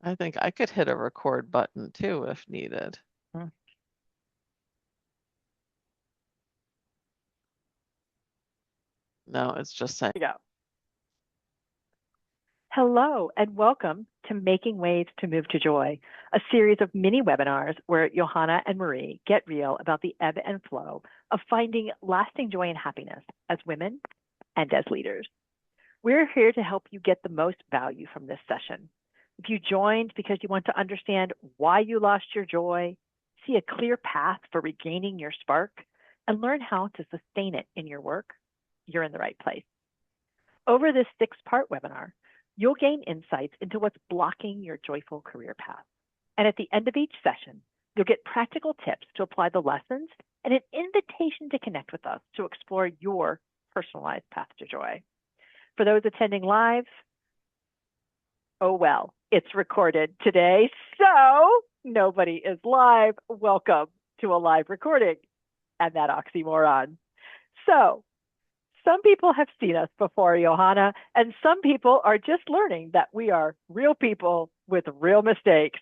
I think I could hit a record button too if needed. Hmm. No, it's just saying. Yeah. Hello, and welcome to Making Waves to Move to Joy, a series of mini webinars where Johanna and Marie get real about the ebb and flow of finding lasting joy and happiness as women and as leaders. We're here to help you get the most value from this session. If you joined because you want to understand why you lost your joy, see a clear path for regaining your spark, and learn how to sustain it in your work, you're in the right place. Over this 6-part webinar, you'll gain insights into what's blocking your joyful career path. And at the end of each session, you'll get practical tips to apply the lessons and an invitation to connect with us to explore your personalized path to joy. For those attending live, oh well, it's recorded today, so nobody is live. Welcome to a live recording and that oxymoron. So some people have seen us before, Johanna, and some people are just learning that we are real people with real mistakes.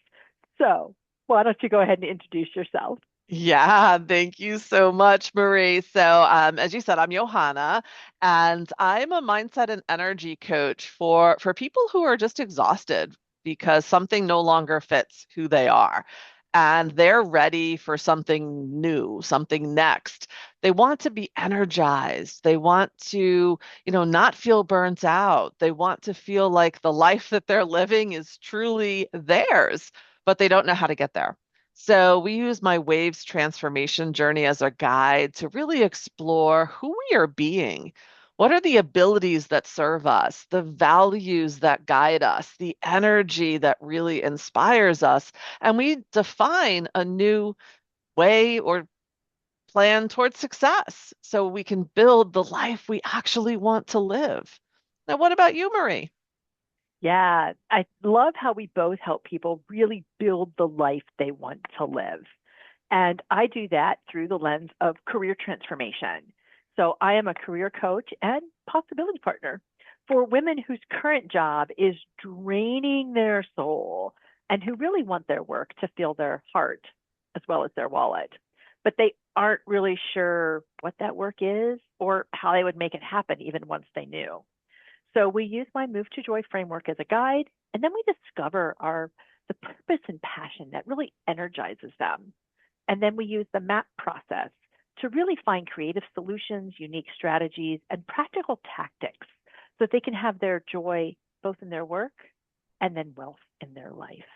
So, why don't you go ahead and introduce yourself? Yeah, thank you so much, Marie. So, as you said, I'm Johanna, and I'm a mindset and energy coach for people who are just exhausted because something no longer fits who they are. And they're ready for something new, something next. They want to be energized. They want to, not feel burnt out. They want to feel like the life that they're living is truly theirs, but they don't know how to get there. So we use my Waves transformation journey as a guide to really explore who we are being. What are the abilities that serve us, the values that guide us, the energy that really inspires us? And we define a new way or plan towards success so we can build the life we actually want to live. Now, what about you, Marie? Yeah, I love how we both help people really build the life they want to live. And I do that through the lens of career transformation. So I am a career coach and possibility partner for women whose current job is draining their soul and who really want their work to fill their heart as well as their wallet. But they aren't really sure what that work is or how they would make it happen even once they knew. So we use my Move to Joy framework as a guide, and then we discover the purpose and passion that really energizes them. And then we use the MAP process to really find creative solutions, unique strategies, and practical tactics so that they can have their joy both in their work and then wealth in their life.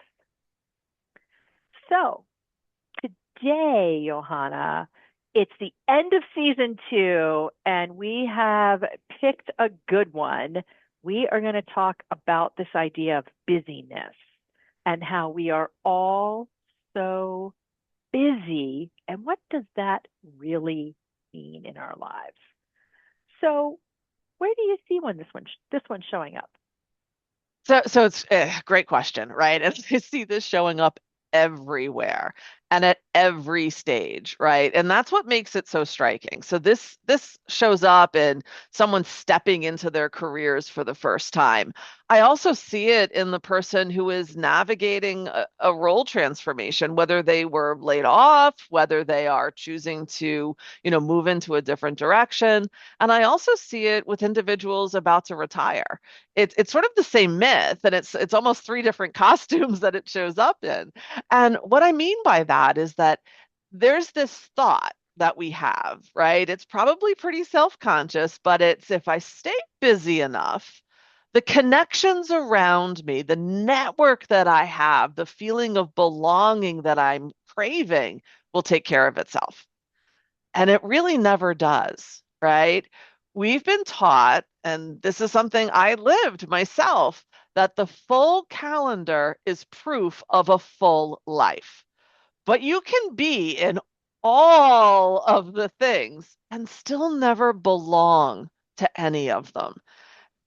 So today, Johanna, it's the end of season 2, and we have picked a good one. We are going to talk about this idea of busyness and how we are all so busy, and what does that really mean in our lives? So, where do you see when this one's showing up? So it's a great question, right? And I see this showing up everywhere and at every stage, right? And that's what makes it so striking. So this shows up in someone stepping into their careers for the first time. I also see it in the person who is navigating a role transformation, whether they were laid off, whether they are choosing to, move into a different direction. And I also see it with individuals about to retire. It's sort of the same myth, and it's almost three different costumes that it shows up in. And what I mean by that is that there's this thought that we have, right? It's probably pretty self-conscious, but it's if I stay busy enough, the connections around me, the network that I have, the feeling of belonging that I'm craving will take care of itself. And it really never does, right? We've been taught, and this is something I lived myself, that the full calendar is proof of a full life. But you can be in all of the things and still never belong to any of them.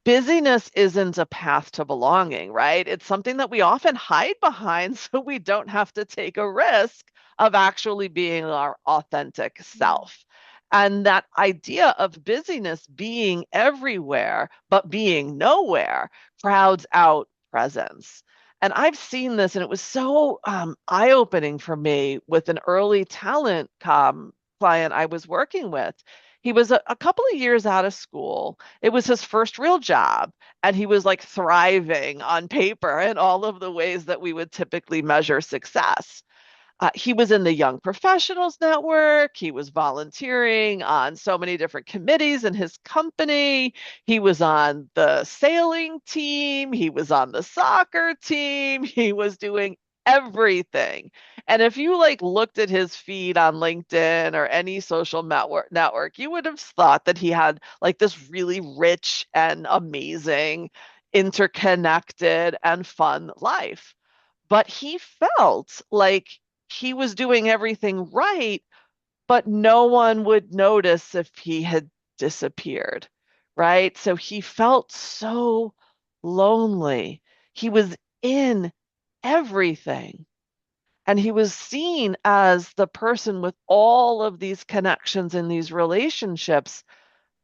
Busyness isn't a path to belonging, right? It's something that we often hide behind so we don't have to take a risk of actually being our authentic self. And that idea of busyness being everywhere, but being nowhere crowds out presence. And I've seen this, and it was so eye-opening for me with an early talent client I was working with. He was a couple of years out of school. It was his first real job, and he was like thriving on paper in all of the ways that we would typically measure success. He was in the Young Professionals Network. He was volunteering on so many different committees in his company. He was on the sailing team. He was on the soccer team. He was doing everything. And if you like looked at his feed on LinkedIn or any social network, you would have thought that he had like this really rich and amazing, interconnected and fun life. But he felt like he was doing everything right, but no one would notice if he had disappeared, right? So he felt so lonely. He was in everything, and he was seen as the person with all of these connections and these relationships,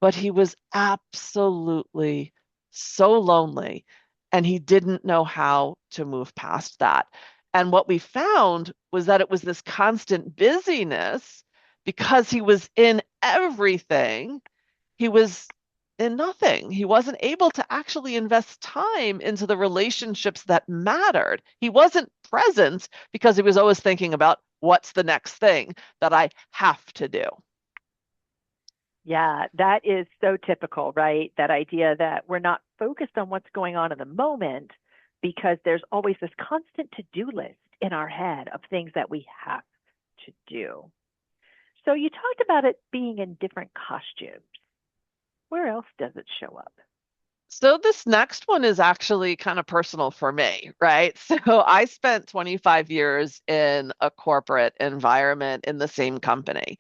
but he was absolutely so lonely and he didn't know how to move past that. And what we found was that it was this constant busyness because he was in everything, he was in nothing. He wasn't able to actually invest time into the relationships that mattered. He wasn't present because he was always thinking about what's the next thing that I have to do. Yeah, that is so typical, right? That idea that we're not focused on what's going on in the moment because there's always this constant to do list in our head of things that we have to do. So you talked about it being in different costumes. Where else does it show up? So this next one is actually kind of personal for me, right? So I spent 25 years in a corporate environment in the same company.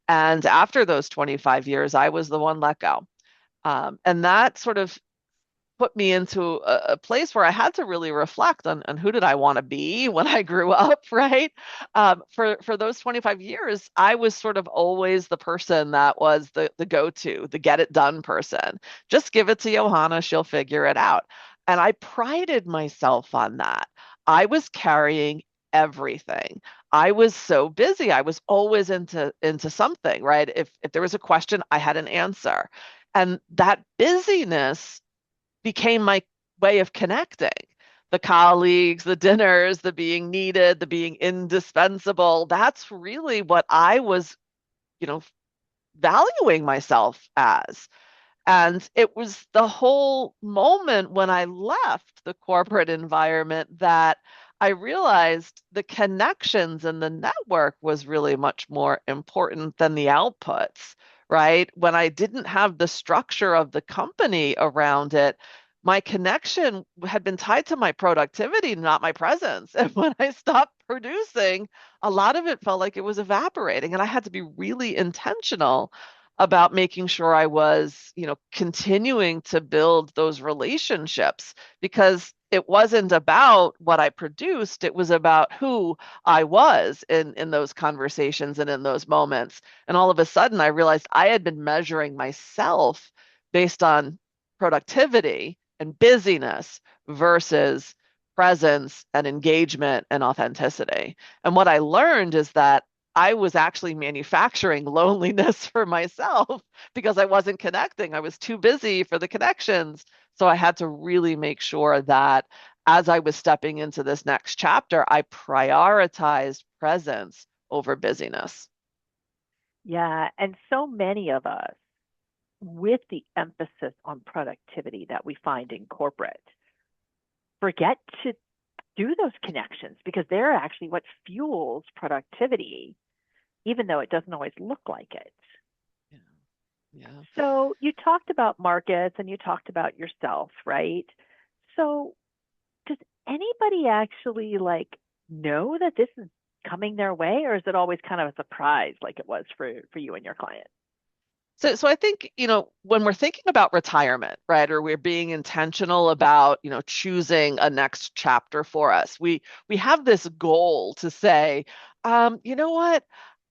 And after those 25 years, I was the one let go. And that sort of put me into a place where I had to really reflect on who did I want to be when I grew up, right? For those 25 years, I was sort of always the person that was the go-to, the get it done person. Just give it to Johanna, she'll figure it out. And I prided myself on that. I was carrying everything. I was so busy. I was always into something, right? If there was a question, I had an answer. And that busyness became my way of connecting. The colleagues, the dinners, the being needed, the being indispensable. That's really what I was, you know, valuing myself as. And it was the whole moment when I left the corporate environment that I realized the connections and the network was really much more important than the outputs, right? When I didn't have the structure of the company around it, my connection had been tied to my productivity, not my presence. And when I stopped producing, a lot of it felt like it was evaporating. And I had to be really intentional about making sure I was, continuing to build those relationships because it wasn't about what I produced, it was about who I was in those conversations and in those moments. And all of a sudden I realized I had been measuring myself based on productivity and busyness versus presence and engagement and authenticity. And what I learned is that I was actually manufacturing loneliness for myself because I wasn't connecting. I was too busy for the connections. So I had to really make sure that as I was stepping into this next chapter, I prioritized presence over busyness. Yeah, and so many of us, with the emphasis on productivity that we find in corporate, forget to do those connections because they're actually what fuels productivity, even though it doesn't always look like it. Yeah. Yeah. So you talked about markets and you talked about yourself, right? So does anybody actually like know that this is coming their way, or is it always kind of a surprise like it was for you and your client? So I think, when we're thinking about retirement, right, or we're being intentional about, choosing a next chapter for us, we have this goal to say, you know what?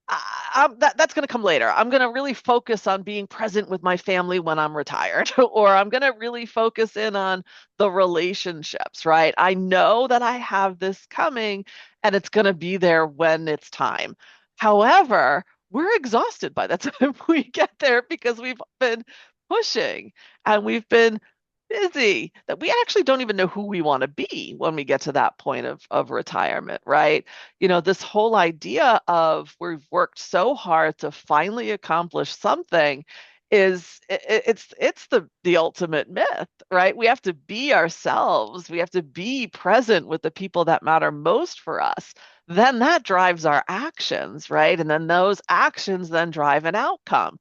that's going to come later. I'm going to really focus on being present with my family when I'm retired, or I'm going to really focus in on the relationships, right? I know that I have this coming and it's going to be there when it's time. However, we're exhausted by the time we get there because we've been pushing and we've been busy that we actually don't even know who we want to be when we get to that point of retirement, right? This whole idea of we've worked so hard to finally accomplish something it's the ultimate myth, right? We have to be ourselves. We have to be present with the people that matter most for us. Then that drives our actions, right? And then those actions then drive an outcome.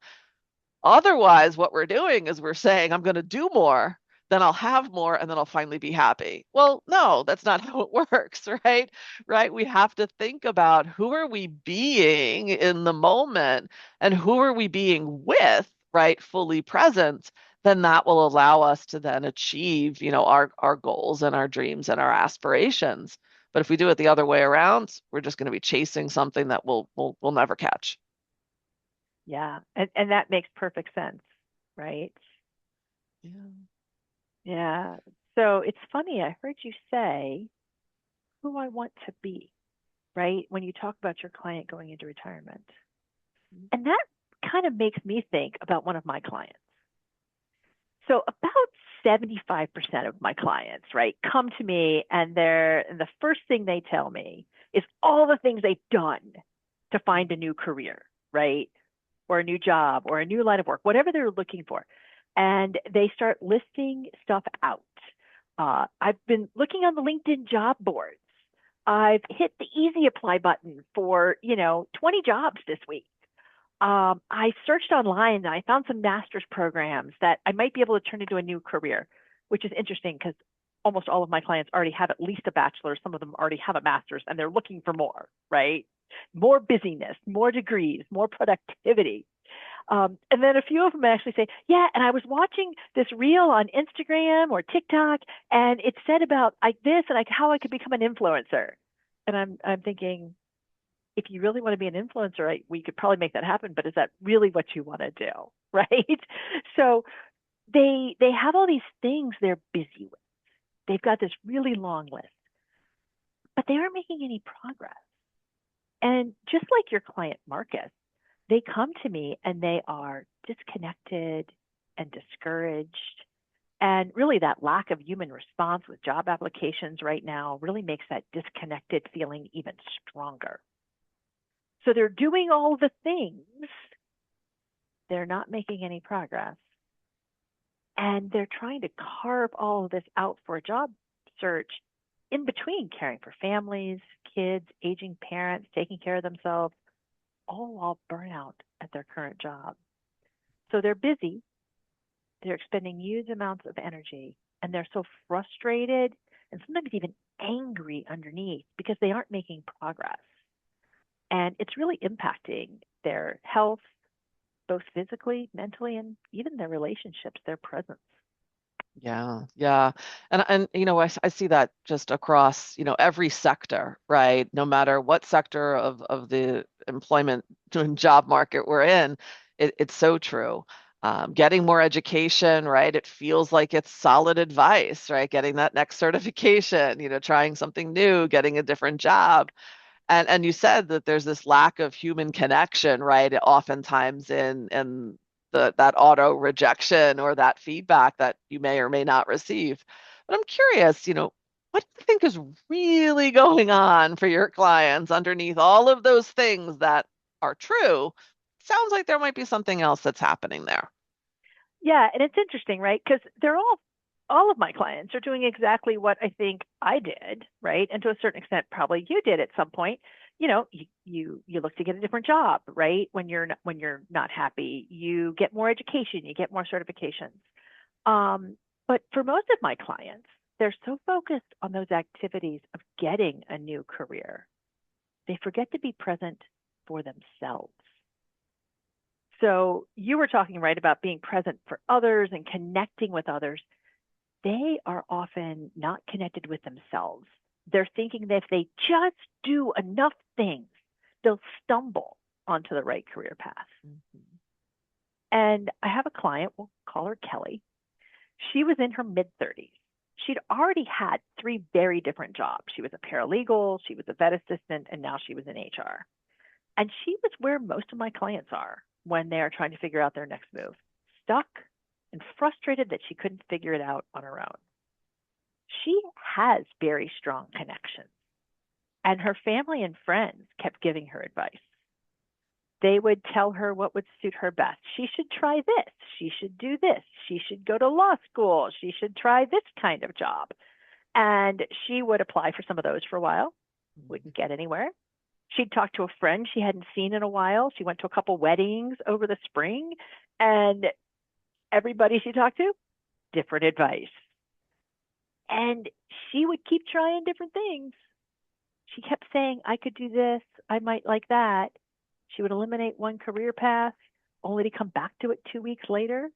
Otherwise, what we're doing is we're saying, I'm going to do more, then I'll have more, and then I'll finally be happy. Well, no, that's not how it works, right? Right? We have to think about who are we being in the moment and who are we being with, right? Fully present. Then that will allow us to then achieve, our goals and our dreams and our aspirations. But if we do it the other way around, we're just going to be chasing something that we'll never catch. Yeah. And that makes perfect sense, right? Yeah. Yeah. So it's funny, I heard you say who I want to be, right? When you talk about your client going into retirement. And that kind of makes me think about one of my clients. So about 75% of my clients, right, come to me and the first thing they tell me is all the things they've done to find a new career, right? Or a new job or a new line of work, whatever they're looking for. And they start listing stuff out. I've been looking on the LinkedIn job boards. I've hit the easy apply button for, 20 jobs this week. I searched online and I found some master's programs that I might be able to turn into a new career, which is interesting because almost all of my clients already have at least a bachelor's. Some of them already have a master's and they're looking for more, right? More busyness, more degrees, more productivity. And then a few of them actually say, yeah, and I was watching this reel on Instagram or TikTok, and it said about this and how I could become an influencer. And I'm thinking, if you really want to be an influencer, right, we could probably make that happen. But is that really what you want to do, right? So they have all these things they're busy with. They've got this really long list, but they aren't making any progress. And just like your client Marcus, they come to me and they are disconnected and discouraged. And really, that lack of human response with job applications right now really makes that disconnected feeling even stronger. So they're doing all the things, they're not making any progress. And they're trying to carve all of this out for a job search in between caring for families, kids, aging parents, taking care of themselves, all while burnout at their current job. So they're busy, they're expending huge amounts of energy, and they're so frustrated and sometimes even angry underneath because they aren't making progress. And it's really impacting their health, both physically, mentally, and even their relationships, their presence. Yeah, yeah. And I see that just across, every sector, right? No matter what sector of the employment and job market we're in, it's so true. Getting more education, right? It feels like it's solid advice, right? Getting that next certification, trying something new, getting a different job. And you said that there's this lack of human connection, right? Oftentimes in that auto rejection or that feedback that you may or may not receive. But I'm curious, what do you think is really going on for your clients underneath all of those things that are true? Sounds like there might be something else that's happening there. Yeah, and it's interesting, right? Because they're all of my clients are doing exactly what I think I did, right? And to a certain extent, probably you did at some point. You look to get a different job, right? When you're not happy, you get more education, you get more certifications. But for most of my clients, they're so focused on those activities of getting a new career, they forget to be present for themselves. So you were talking, right, about being present for others and connecting with others. They are often not connected with themselves. They're thinking that if they just do enough things, they'll stumble. onto the right career path. Mhm. And I have a client, we'll call her Kelly. She was in her mid 30s. She'd already had three very different jobs. She was a paralegal, she was a vet assistant, and now she was in HR. And she was where most of my clients are when they're trying to figure out their next move, stuck and frustrated that she couldn't figure it out on her own. She has very strong connections, and her family and friends kept giving her advice. They would tell her what would suit her best. She should try this. She should do this. She should go to law school. She should try this kind of job. And she would apply for some of those for a while, wouldn't get anywhere. She'd talk to a friend she hadn't seen in a while. She went to a couple weddings over the spring, and everybody she talked to, different advice. And she would keep trying different things. She kept saying, I could do this. I might like that. She would eliminate one career path only to come back to it 2 weeks later.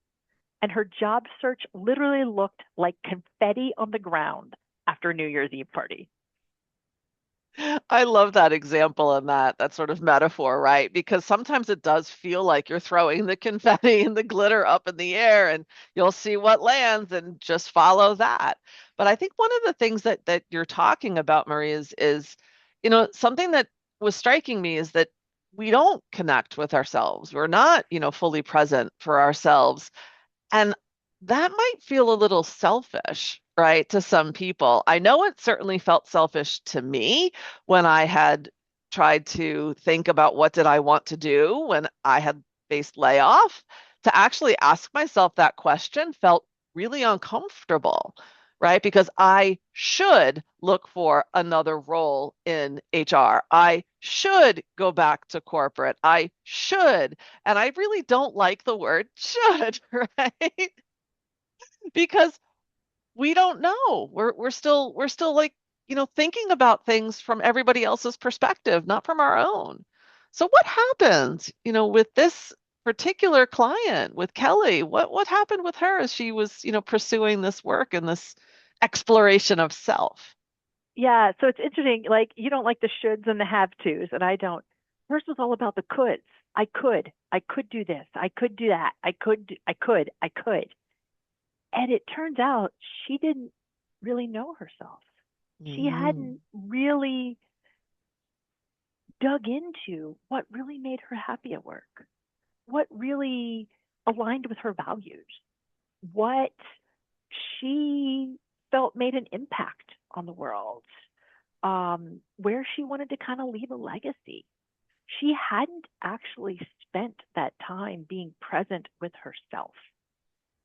And her job search literally looked like confetti on the ground after a New Year's Eve party. I love that example and that sort of metaphor, right? Because sometimes it does feel like you're throwing the confetti and the glitter up in the air and you'll see what lands and just follow that. But I think one of the things that you're talking about, Marie, is something that was striking me is that we don't connect with ourselves. We're not, fully present for ourselves. And that might feel a little selfish, right, to some people. I know it certainly felt selfish to me when I had tried to think about what did I want to do when I had faced layoff. To actually ask myself that question felt really uncomfortable, right? Because I should look for another role in HR. I should go back to corporate. I should. And I really don't like the word should, right? Because we don't know. We're still like, thinking about things from everybody else's perspective, not from our own. So what happens, with this particular client, with Kelly? What happened with her as she was, pursuing this work and this exploration of self? Yeah, so it's interesting. Like, you don't like the shoulds and the have tos, and I don't. Hers was all about the coulds. I could do this. I could do that. I could. And it turns out she didn't really know herself. She Mm-hmm. hadn't really dug into what really made her happy at work, what really aligned with her values, what she felt made an impact on the world, where she wanted to kind of leave a legacy. She hadn't actually spent that time being present with herself,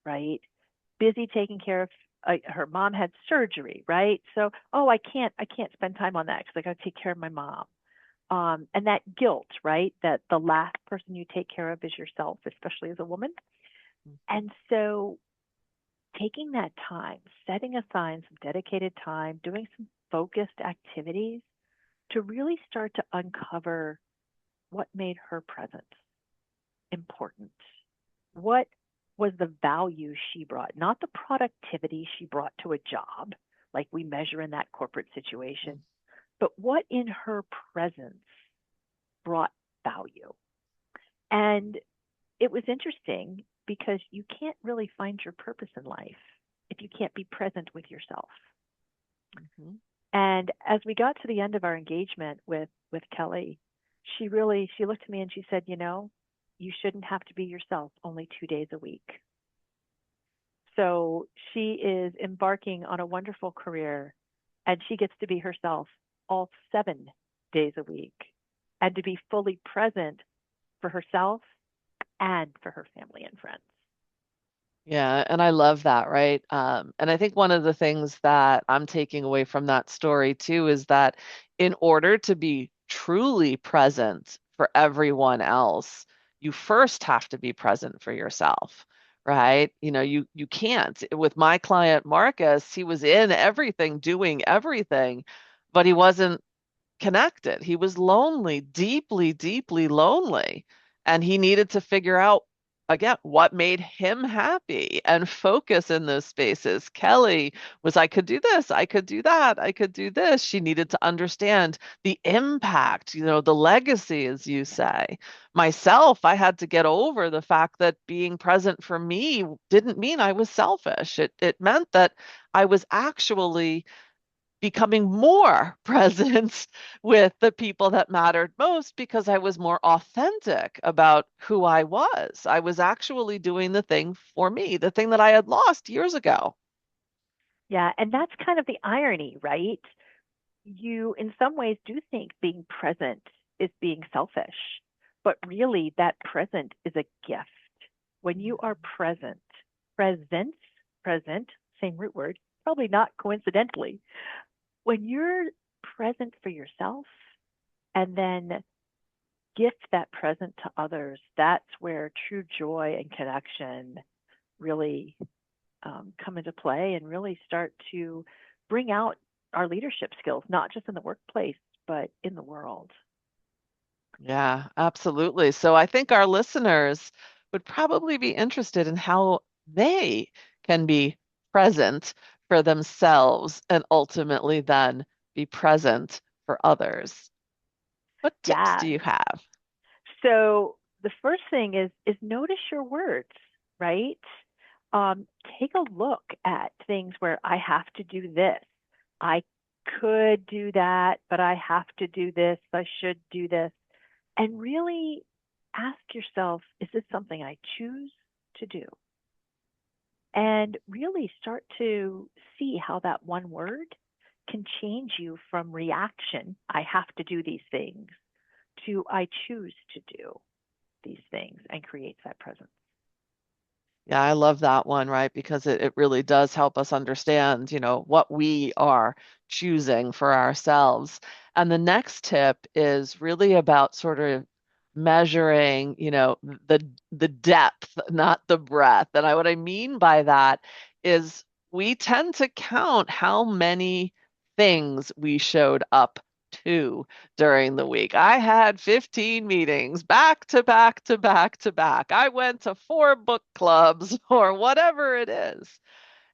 right? Busy taking care of her mom had surgery, right? So, oh, I can't spend time on that because I got to take care of my mom. And that guilt, right? That the last person you take care of is yourself, especially as a woman. And so taking that time, setting aside some dedicated time, doing some focused activities to really start to uncover what made her present important. What was the value she brought, not the productivity she brought to a job, like we measure in that corporate situation, but what in her presence brought value. And it was interesting because you can't really find your purpose in life if you can't be present with yourself. Mm-hmm. And as we got to the end of our engagement with Kelly, she looked at me and she said, you shouldn't have to be yourself only 2 days a week. So she is embarking on a wonderful career and she gets to be herself all 7 days a week and to be fully present for herself and for her family and friends. Yeah, and I love that, right? And I think one of the things that I'm taking away from that story too is that in order to be truly present for everyone else, you first have to be present for yourself, right? You can't. With my client Marcus, he was in everything, doing everything, but he wasn't connected. He was lonely, deeply, deeply lonely, and he needed to figure out again, what made him happy and focus in those spaces. Kelly was, I could do this, I could do that, I could do this. She needed to understand the impact, the legacy, as you say. Myself, I had to get over the fact that being present for me didn't mean I was selfish. It meant that I was actually becoming more present with the people that mattered most because I was more authentic about who I was. I was actually doing the thing for me, the thing that I had lost years ago. Yeah, and that's kind of the irony, right? You, in some ways, do think being present is being selfish, but really that present is a gift. When you are present, presence, present, same root word, probably not coincidentally, when you're present for yourself and then gift that present to others, that's where true joy and connection really come into play and really start to bring out our leadership skills, not just in the workplace, but in the world. Yeah, absolutely. So I think our listeners would probably be interested in how they can be present for themselves and ultimately then be present for others. What tips do Yeah. you have? So the first thing is notice your words, right? Um, Take a look at things where I have to do this. I could do that, but I have to do this. I should do this. And really ask yourself, is this something I choose to do? And really start to see how that one word can change you from reaction, I have to do these things, to I choose to do these things and creates that presence. Yeah, I love that one, right? Because it really does help us understand, what we are choosing for ourselves. And the next tip is really about sort of measuring, the depth, not the breadth. And what I mean by that is we tend to count how many things we showed up to during the week. I had 15 meetings back to back to back to back. I went to 4 book clubs or whatever it is.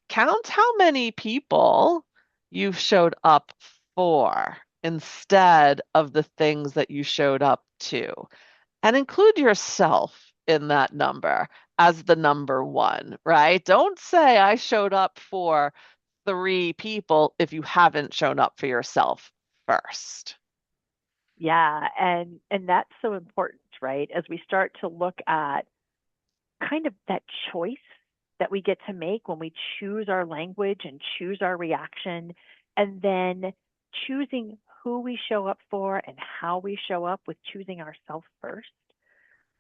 Count how many people you showed up for instead of the things that you showed up to. And include yourself in that number as the number one, right? Don't say I showed up for 3 people if you haven't shown up for yourself first. Yeah, and that's so important, right? As we start to look at kind of that choice that we get to make when we choose our language and choose our reaction, and then choosing who we show up for and how we show up with choosing ourselves first.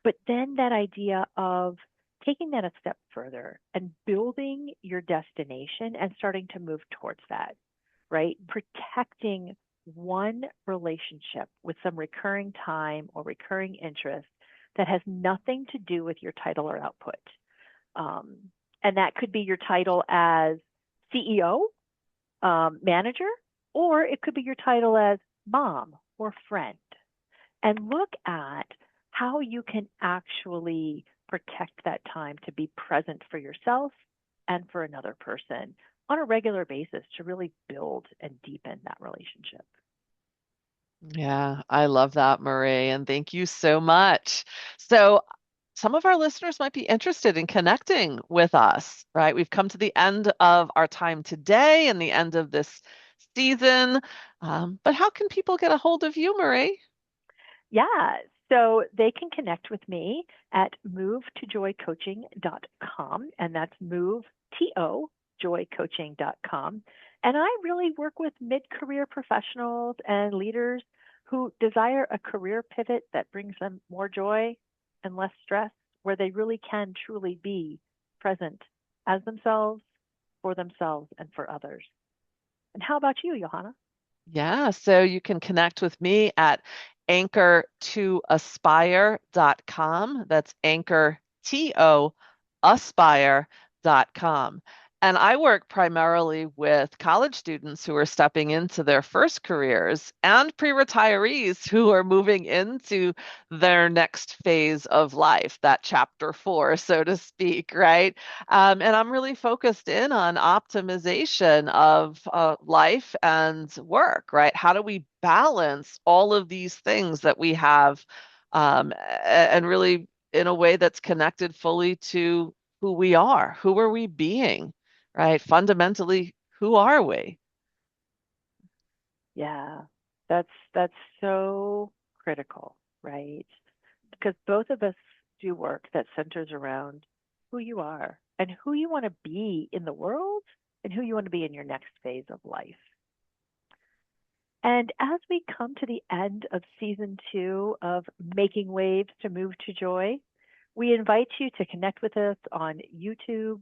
But then that idea of taking that a step further and building your destination and starting to move towards that, right? Protecting one relationship with some recurring time or recurring interest that has nothing to do with your title or output. Um, and that could be your title as CEO, manager, or it could be your title as mom or friend. And look at how you can actually protect that time to be present for yourself and for another person on a regular basis to really build and deepen that relationship. Yeah, I love that, Marie, and thank you so much. So, some of our listeners might be interested in connecting with us, right? We've come to the end of our time today and the end of this season. But how can people get a hold of you, Marie? Yeah, so they can connect with me at movetojoycoaching.com, and that's move, T-O, joycoaching.com. And I really work with mid-career professionals and leaders who desire a career pivot that brings them more joy and less stress, where they really can truly be present as themselves, for themselves, and for others. And how about you, Johanna? Yeah, so you can connect with me at anchor2aspire.com. That's anchor, T-O, aspire.com. And I work primarily with college students who are stepping into their first careers and pre-retirees who are moving into their next phase of life, that chapter four, so to speak, right? And I'm really focused in on optimization of life and work, right? How do we balance all of these things that we have and really in a way that's connected fully to who we are? Who are we being? Right? Fundamentally, who are we? Yeah, that's so critical, right? Because both of us do work that centers around who you are and who you want to be in the world and who you want to be in your next phase of life. And as we come to the end of season 2 of Making Waves to Move to Joy, we invite you to connect with us on YouTube,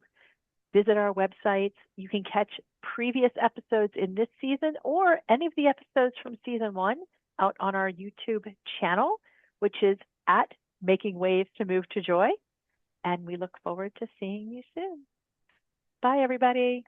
visit our websites. You can catch previous episodes in this season or any of the episodes from season 1 out on our YouTube channel, which is at Making Waves to Move to Joy. And we look forward to seeing you soon. Bye, everybody.